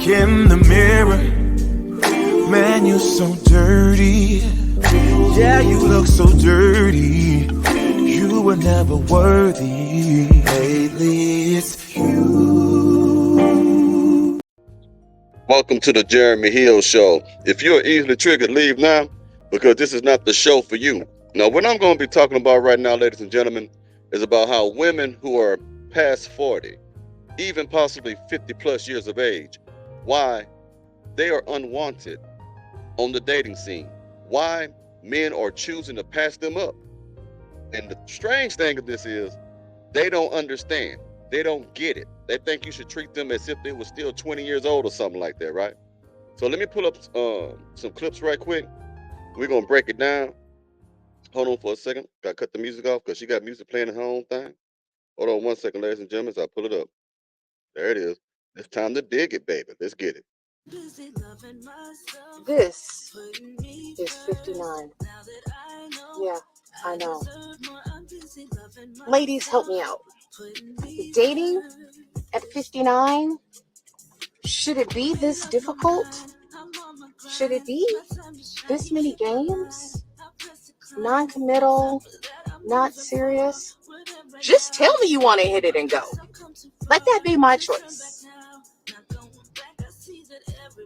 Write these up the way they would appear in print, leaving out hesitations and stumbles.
look in the mirror, man, you're so dirty. Yeah, you look so dirty. You were never worthy. Lately, it's you. Welcome to the Jeremy Hill Show. If you're easily triggered, leave now, because this is not the show for you. Now, what I'm going to be talking about right now, ladies and gentlemen, is about how women who are past 40, even possibly 50 plus years of age, why they are unwanted on the dating scene. Why men are choosing to pass them up. And the strange thing of this is they don't understand. They don't get it. They think you should treat them as if they were still 20 years old or something like that, right? So let me pull up some clips right quick. We're going to break it down. Hold on for a second. Got to cut the music off because she got music playing in her own thing. Hold on 1 second, ladies and gentlemen, as I pull it up. There it is. It's time to dig it, baby. Let's get it. This is 59. Yeah, I know. Ladies, help me out. Dating at 59? Should it be this difficult? Should it be this many games? Non-committal, not serious? Just tell me you want to hit it and go. Let that be my choice.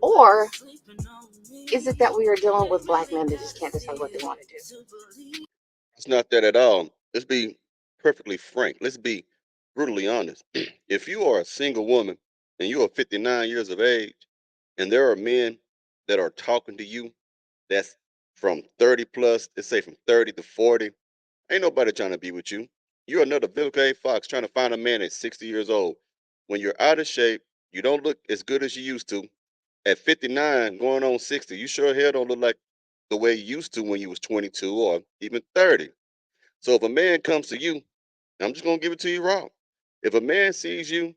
Or is it that we are dealing with black men that just can't decide what they want to do? It's not that at all. Let's be perfectly frank. Let's be brutally honest. If you are a single woman and you are 59 years of age, and there are men that are talking to you that's from 30 plus, let's say from 30 to 40, ain't nobody trying to be with you. You're another Vival Fox trying to find a man at 60 years old. When you're out of shape, you don't look as good as you used to. At 59, going on 60, you sure hell don't look like the way you used to when you was 22 or even 30. So if a man comes to you, I'm just gonna give it to you raw. If a man sees you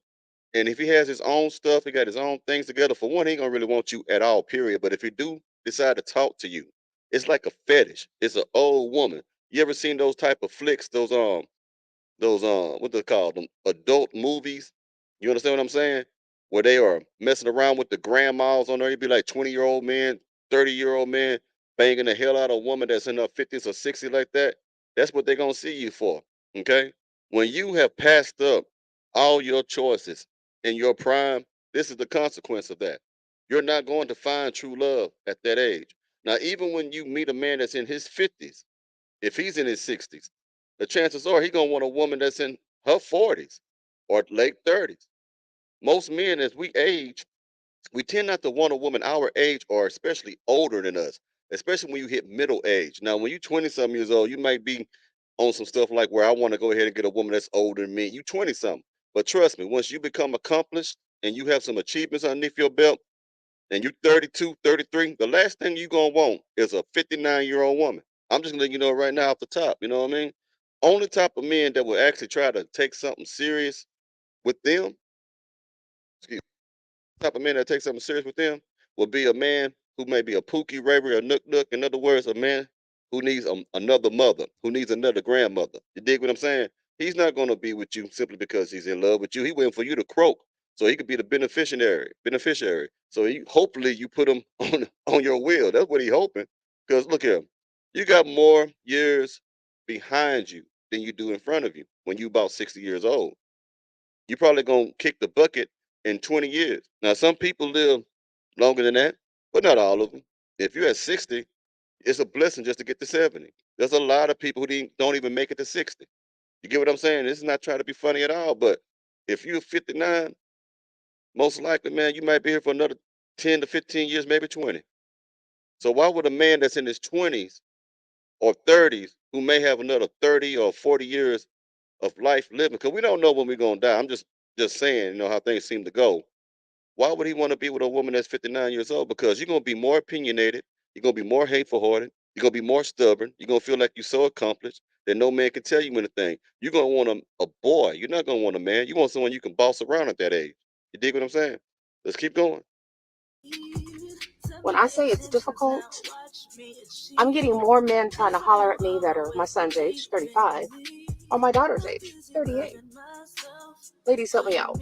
and if he has his own stuff, he got his own things together, for one, he ain't gonna really want you at all, period. But if he do decide to talk to you, it's like a fetish. It's an old woman. You ever seen those type of flicks, those what they call them, adult movies? You understand what I'm saying? Where they are messing around with the grandmas on there. You'd be like 20-year-old men, 30-year-old men banging the hell out of a woman that's in her 50s or 60s like that. That's what they're gonna see you for. Okay? When you have passed up all your choices in your prime, this is the consequence of that. You're not going to find true love at that age. Now, even when you meet a man that's in his 50s, if he's in his 60s, the chances are he's gonna want a woman that's in her 40s or late 30s. Most men, as we age, we tend not to want a woman our age or especially older than us, especially when you hit middle age. Now, when you're 20 something years old, you might be on some stuff like where I want to go ahead and get a woman that's older than me. You 20 something. But trust me, once you become accomplished and you have some achievements underneath your belt and you're 32, 33, the last thing you're going to want is a 59-year-old woman. I'm just letting you know right now off the top. You know what I mean? Only type of men that will actually try to take something serious with them, excuse me, type of men that take something serious with them will be a man who may be a pookie, raver, or nook nook. In other words, a man who needs another mother, who needs another grandmother. You dig what I'm saying? He's not going to be with you simply because he's in love with you. He waiting for you to croak so he could be the beneficiary. Beneficiary. So hopefully you put him on your will. That's what he hoping. Because look here, you got more years behind you than you do in front of you when you about 60 years old. You probably gonna kick the bucket in 20 years. Now, some people live longer than that, but not all of them. If you're at 60, it's a blessing just to get to 70. There's a lot of people who don't even make it to 60. You get what I'm saying? This is not trying to be funny at all, but if you're 59, most likely, man, you might be here for another 10 to 15 years, maybe 20. So why would a man that's in his 20s or 30s who may have another 30 or 40 years of life living, because we don't know when we're gonna die. I'm just saying, how things seem to go. Why would he want to be with a woman that's 59 years old? Because you're gonna be more opinionated, you're gonna be more hateful hearted, you're gonna be more stubborn, you're gonna feel like you're so accomplished that no man can tell you anything. You're gonna want a boy, you're not gonna want a man. You want someone you can boss around at that age. You dig what I'm saying? Let's keep going. When I say it's difficult, I'm getting more men trying to holler at me that are my son's age, 35, or my daughter's age, 38. Ladies, help me out.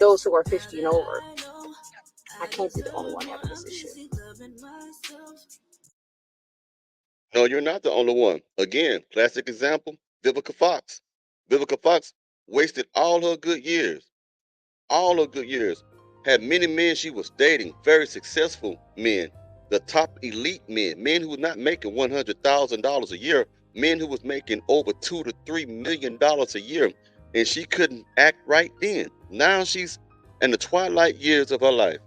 Those who are 50 and over. can't be the only one having this issue. No, you're not the only one. Again, classic example, Vivica Fox. Vivica Fox wasted all her good years, had many men she was dating, very successful men, the top elite men who was not making $100,000 a year, men who was making over $2 to $3 million a year, and she couldn't act right then. Now she's in the twilight years of her life.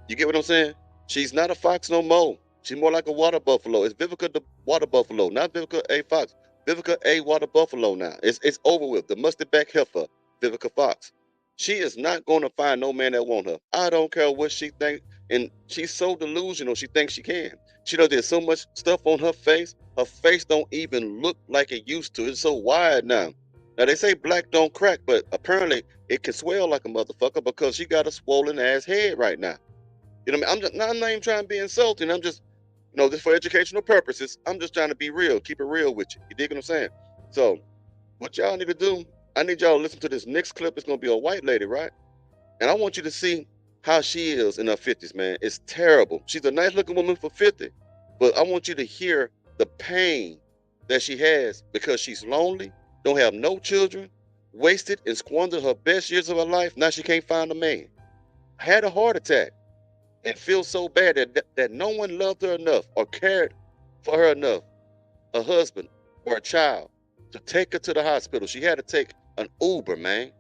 You get what I'm saying? She's not a fox no more. She's more like a water buffalo. It's Vivica the water buffalo, not Vivica A. Fox. Vivica A. Water Buffalo now. It's over with. The musty back heifer, Vivica Fox. She is not going to find no man that want her. I don't care what she thinks. And she's so delusional, she thinks she can. She knows there's so much stuff on her face. Her face don't even look like it used to. It's so wide now. Now, they say black don't crack, but apparently it can swell like a motherfucker because she got a swollen ass head right now. You know what I mean? I'm not even trying to be insulting. I'm just, just for educational purposes. I'm just trying to be real, keep it real with you. You dig what I'm saying? So, what y'all need to do, I need y'all to listen to this next clip. It's going to be a white lady, right? And I want you to see how she is in her 50s, man. It's terrible. She's a nice looking woman for 50, but I want you to hear the pain that she has because she's lonely, don't have no children, wasted and squandered her best years of her life. Now she can't find a man. Had a heart attack. And feels so bad that no one loved her enough or cared for her enough, a husband or a child, to take her to the hospital. She had to take an Uber, man,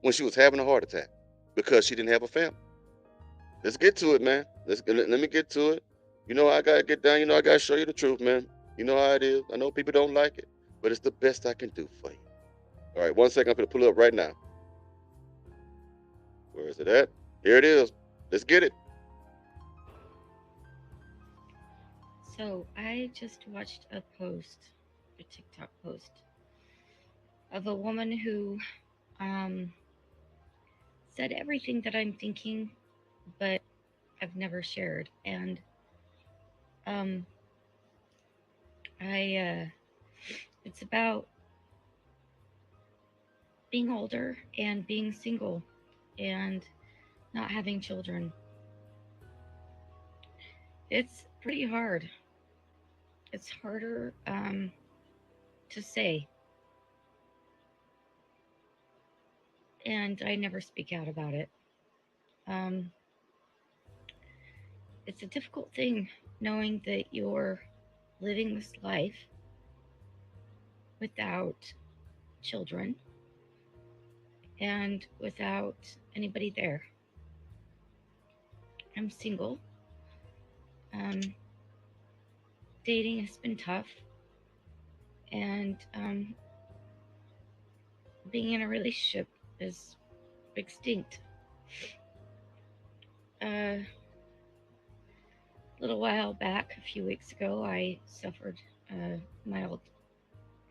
when she was having a heart attack because she didn't have a family. Let's get to it, man. Let me get to it. I got to get down. I got to show you the truth, man. You know how it is. I know people don't like it, but it's the best I can do for you. All right, 1 second. I'm going to pull it up right now. Where is it at? Here it is. Let's get it. So I just watched a TikTok post of a woman who said everything that I'm thinking, but I've never shared. And it's about being older and being single and not having children. It's pretty hard. It's harder to say. And I never speak out about it. It's a difficult thing knowing that you're living this life without children and without anybody there. I'm single. Dating has been tough, and being in a relationship is extinct. A little while back, a few weeks ago, I suffered a mild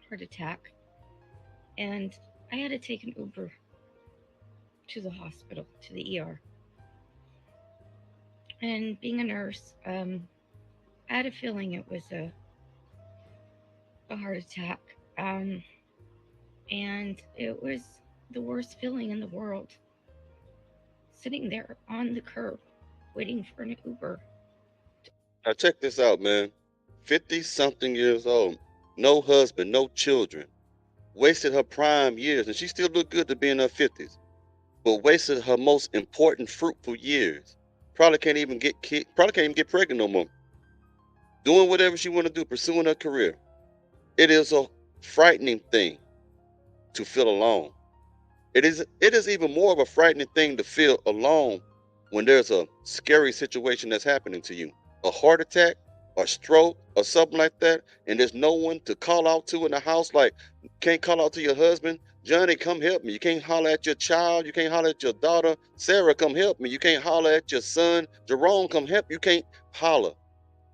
heart attack, and I had to take an Uber to the hospital, to the ER. And being a nurse, I had a feeling it was a heart attack. And it was the worst feeling in the world. Sitting there on the curb, waiting for an Uber. Now check this out, man. 50-something years old, no husband, no children, wasted her prime years, and she still looked good to be in her 50s, but wasted her most important, fruitful years. Probably can't even get pregnant no more. Doing whatever she want to do, pursuing her career. It is a frightening thing to feel alone. It is even more of a frightening thing to feel alone when there's a scary situation that's happening to you. A heart attack, a stroke, or something like that, and there's no one to call out to in the house. Like, can't call out to your husband, Johnny, come help me. You can't holler at your child. You can't holler at your daughter, Sarah, come help me. You can't holler at your son, Jerome, come help. You can't holler.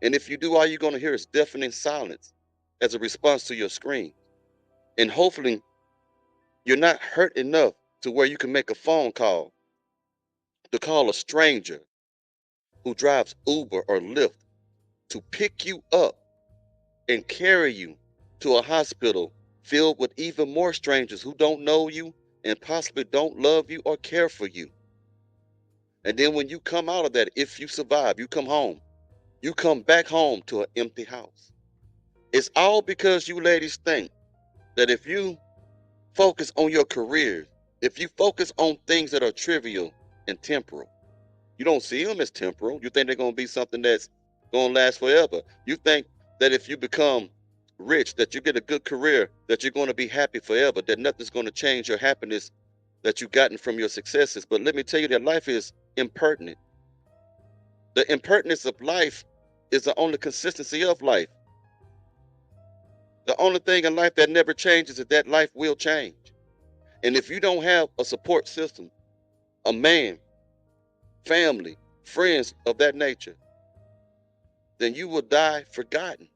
And if you do, all you're going to hear is deafening silence as a response to your scream. And hopefully, you're not hurt enough to where you can make a phone call to call a stranger who drives Uber or Lyft to pick you up and carry you to a hospital filled with even more strangers who don't know you and possibly don't love you or care for you. And then when you come out of that, if you survive, you come home, you come back home to an empty house. It's all because you ladies think that if you focus on your careers, if you focus on things that are trivial and temporal, you don't see them as temporal. You think they're going to be something that's going to last forever. You think that if you become rich, that you get a good career, that you're going to be happy forever, that nothing's going to change your happiness that you've gotten from your successes. But let me tell you that life is impertinent. The impertinence of life is the only consistency of life. The only thing in life that never changes is that life will change. And if you don't have a support system, a man, family, friends of that nature, then you will die forgotten.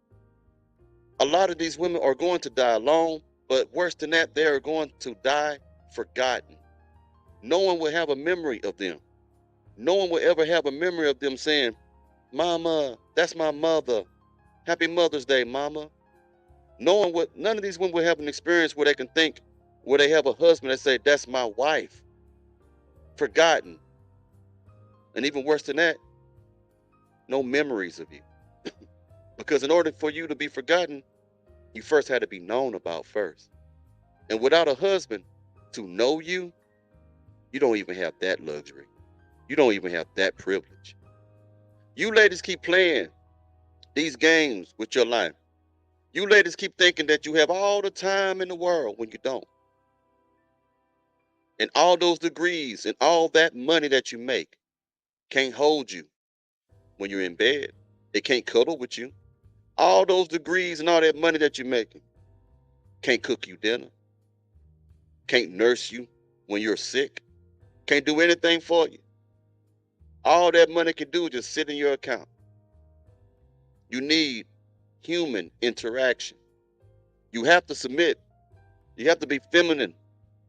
A lot of these women are going to die alone, but worse than that, they are going to die forgotten. No one will have a memory of them. No one will ever have a memory of them saying, "Mama, that's my mother. Happy Mother's Day, Mama." None of these women will have an experience where they can think, where they have a husband that say, "That's my wife." Forgotten. And even worse than that, no memories of you. Because in order for you to be forgotten, you first had to be known about first. And without a husband to know you, you don't even have that luxury. You don't even have that privilege. You ladies keep playing these games with your life. You ladies keep thinking that you have all the time in the world when you don't. And all those degrees and all that money that you make can't hold you when you're in bed. It can't cuddle with you. All those degrees and all that money that you're making can't cook you dinner, can't nurse you when you're sick, can't do anything for you. All that money can do is just sit in your account. You need human interaction. You have to submit. You have to be feminine.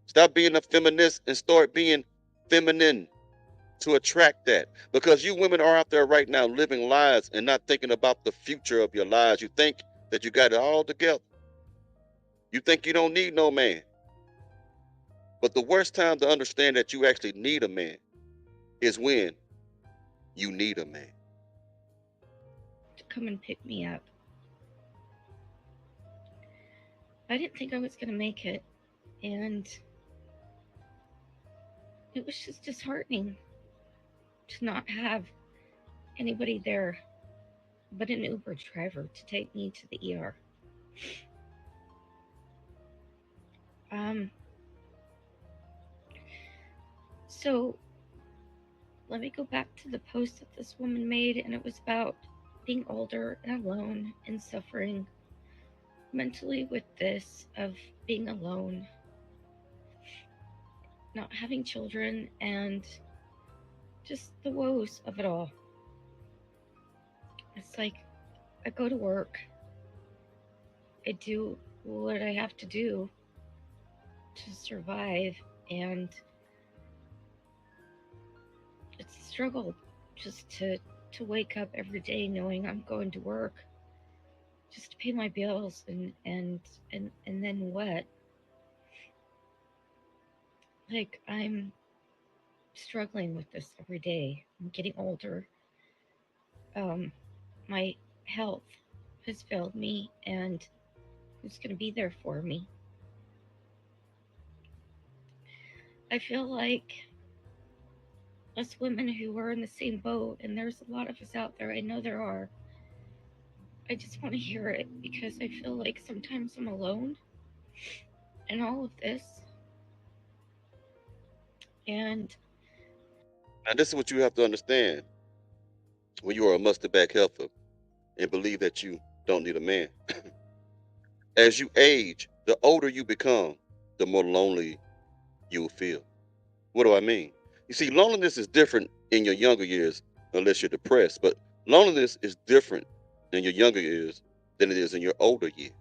Stop being a feminist and start being feminine to attract that. Because you women are out there right now living lives and not thinking about the future of your lives. You think that you got it all together. You think you don't need no man. But the worst time to understand that you actually need a man is when you need a man. To come and pick me up. I didn't think I was going to make it, and it was just disheartening to not have anybody there but an Uber driver to take me to the ER. So let me go back to the post that this woman made, and it was about being older and alone and suffering mentally with this of being alone, not having children, and just the woes of it all. It's like I go to work, I do what I have to do to survive, and it's a struggle just to wake up every day knowing I'm going to work just to pay my bills, and then what? Like, I'm struggling with this every day. I'm getting older. My health has failed me, and who's going to be there for me? I feel like us women who are in the same boat, and there's a lot of us out there, I know there are, I just want to hear it, because I feel like sometimes I'm alone in all of this. And Now, this is what you have to understand when you are a mustard back heifer and believe that you don't need a man. As you age, the older you become, the more lonely you will feel. What do I mean? You see, loneliness is different in your younger years, unless you're depressed, but loneliness is different in your younger years than it is in your older years.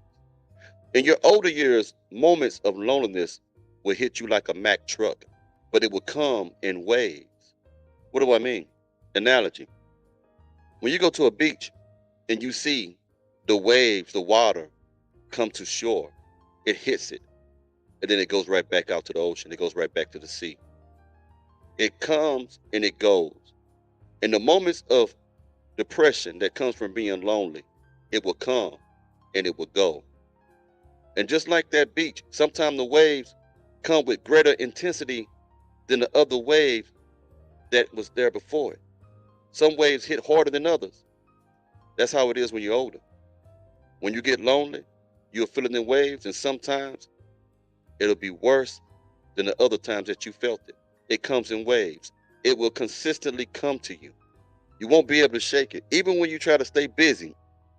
In your older years, moments of loneliness will hit you like a Mack truck, but it will come in waves. What do I mean? Analogy. When you go to a beach and you see the waves, the water come to shore, it hits it, and then it goes right back out to the ocean. It goes right back to the sea. It comes and it goes. In the moments of depression that comes from being lonely, it will come and it will go. And just like that beach, sometimes the waves come with greater intensity than the other wave that was there before it. Some waves hit harder than others. That's how it is when you're older. When you get lonely, you'll feel it in waves, and sometimes it'll be worse than the other times that you felt it. It comes in waves. It will consistently come to you. You won't be able to shake it. Even when you try to stay busy,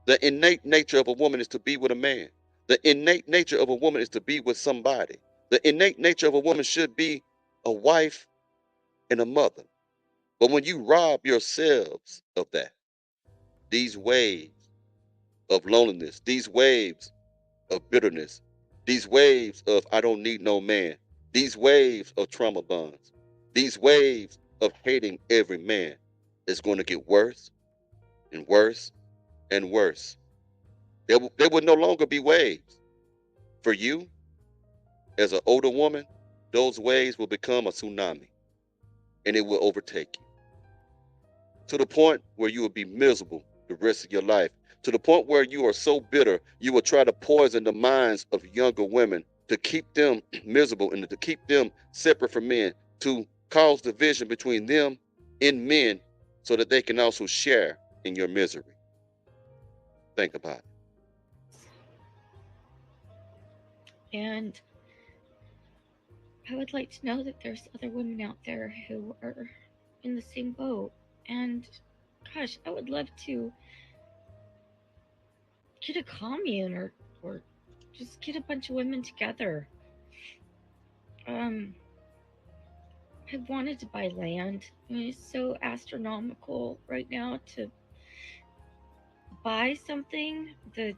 the innate nature of a woman is to be with a man. The innate nature of a woman is to be with somebody. The innate nature of a woman should be a wife and a mother. But when you rob yourselves of that, these waves of loneliness, these waves of bitterness, these waves of I don't need no man, these waves of trauma bonds, these waves of hating every man, is going to get worse and worse and worse. There will no longer be waves. For you, as an older woman, those waves will become a tsunami and it will overtake you to the point where you will be miserable the rest of your life, to the point where you are so bitter, you will try to poison the minds of younger women to keep them miserable and to keep them separate from men, to cause division between them and men so that they can also share in your misery. Think about it. And I would like to know that there's other women out there who are in the same boat. And gosh, I would love to get a commune or just get a bunch of women together. Um, I wanted to buy land. I mean, it's so astronomical right now to buy something. The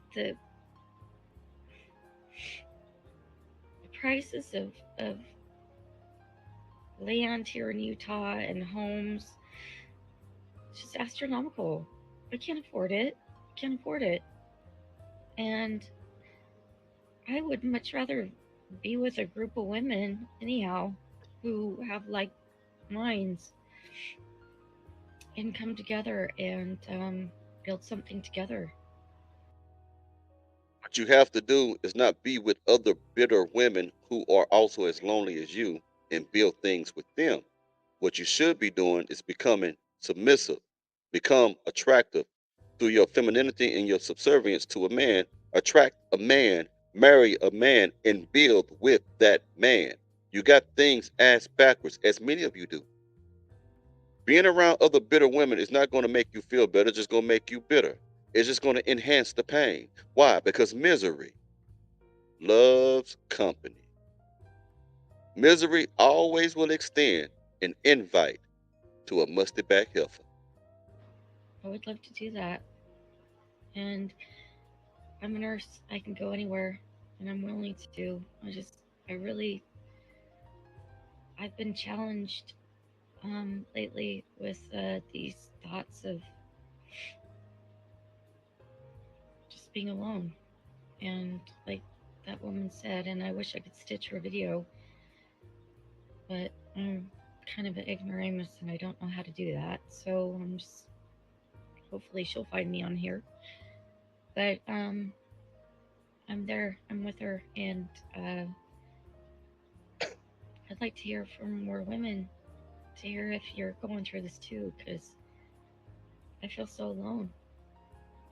prices of land here in Utah and homes, it's just astronomical. I can't afford it. Can't afford it. And I would much rather be with a group of women, anyhow, who have like minds and come together and build something together. What you have to do is not be with other bitter women who are also as lonely as you and build things with them. What you should be doing is becoming submissive, become attractive through your femininity and your subservience to a man, attract a man, marry a man, and build with that man. You got things ass backwards, as many of you do. Being around other bitter women is not going to make you feel better, it's just going to make you bitter. It's just going to enhance the pain. Why? Because misery loves company. Misery always will extend an invite to a musty back heifer. I would love to do that. And I'm a nurse. I can go anywhere, and I'm willing to. I've been challenged lately with these thoughts of just being alone. And like that woman said, and I wish I could stitch her video, but I'm kind of an ignoramus and I don't know how to do that. So hopefully she'll find me on here. But I'm there, I'm with her, and I'd like to hear from more women, to hear if you're going through this too, because I feel so alone.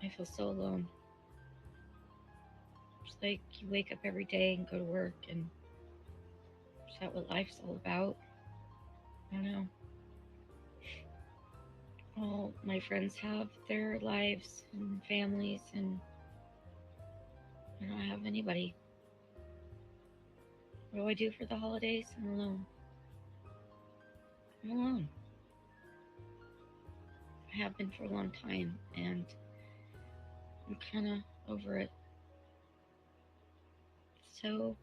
I feel so alone. It's like you wake up every day and go to work, and is that what life's all about? I don't know. All my friends have their lives and families, and I don't have anybody. What do I do for the holidays? I'm alone. I'm alone. I have been for a long time, and I'm kind of over it. So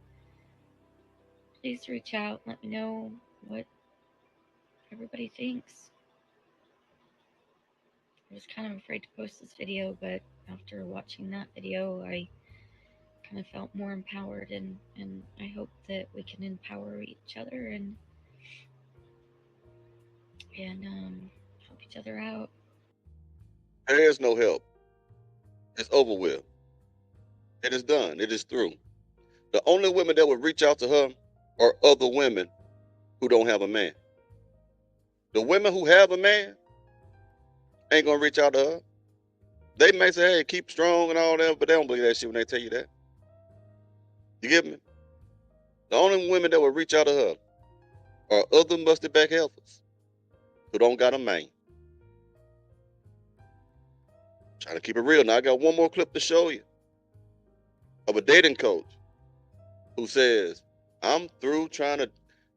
please reach out. Let me know what everybody thinks. I was kind of afraid to post this video, but after watching that video, I kind of felt more empowered, and I hope that we can empower each other and and help each other out. There is no help. It's over with. It is done. It is through. The only women that would reach out to her are other women who don't have a man. The women who have a man ain't gonna reach out to her. They may say, hey, keep strong and all that, but they don't believe that shit when they tell you that. You get me? The only women that will reach out to her are other musty back heifers who don't got a man. Trying to keep it real. Now I got one more clip to show you of a dating coach who says, I'm through trying to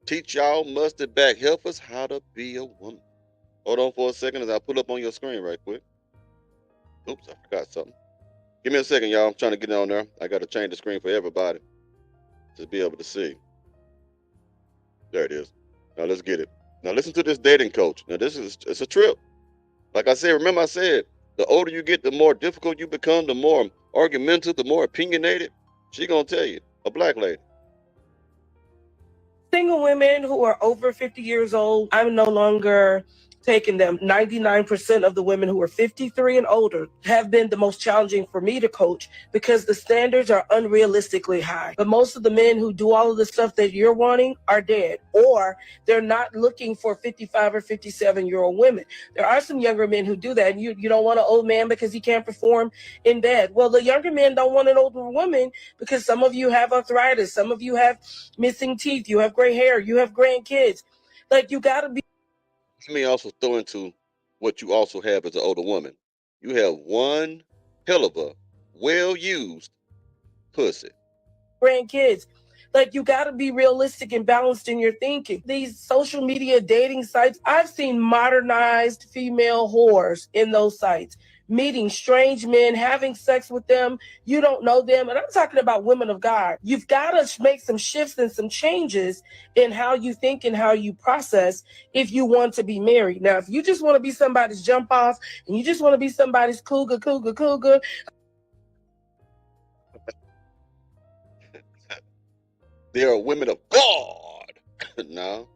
teach y'all mustard back heifers how to be a woman. Hold on for a second as I pull up on your screen right quick. Oops, I forgot something. Give me a second, y'all. I'm trying to get on there. I got to change the screen for everybody to be able to see. There it is. Now let's get it. Now listen to this dating coach. Now it's a trip. Like I said, remember I said, the older you get, the more difficult you become, the more argumentative, the more opinionated. She gonna tell you, a black lady. Single women who are over 50 years old, I'm no longer taking them. 99% of the women who are 53 and older have been the most challenging for me to coach because the standards are unrealistically high. But most of the men who do all of the stuff that you're wanting are dead, or they're not looking for 55 or 57-year-old women. There are some younger men who do that. And you don't want an old man because he can't perform in bed. Well, the younger men don't want an older woman because some of you have arthritis, some of you have missing teeth, you have gray hair, you have grandkids. Like, you got to be. Let me also throw into what you also have as an older woman. You have one hell of a well-used pussy. Grandkids. Like, you got to be realistic and balanced in your thinking. These social media dating sites, I've seen modernized female whores in those sites, meeting strange men, having sex with them. You don't know them. And I'm talking about women of God. You've got to make some shifts and some changes in how you think and how you process if you want to be married. Now, if you just want to be somebody's jump off and you just want to be somebody's cougar, They are women of God. No,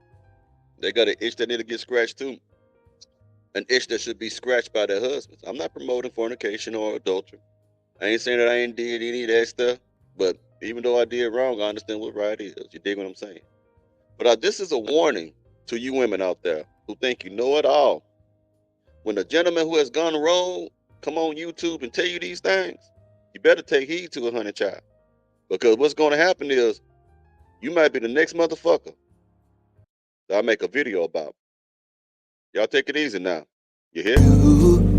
they got an itch that need to get scratched too. An itch that should be scratched by their husbands. I'm not promoting fornication or adultery. I ain't saying that I ain't did any of that stuff, but even though I did wrong, I understand what right is. You dig what I'm saying? But this is a warning to you women out there who think you know it all. When a gentleman who has gone rogue come on YouTube and tell you these things, you better take heed to it, honey child. Because what's going to happen is you might be the next motherfucker that I make a video about. Y'all take it easy now. You hear?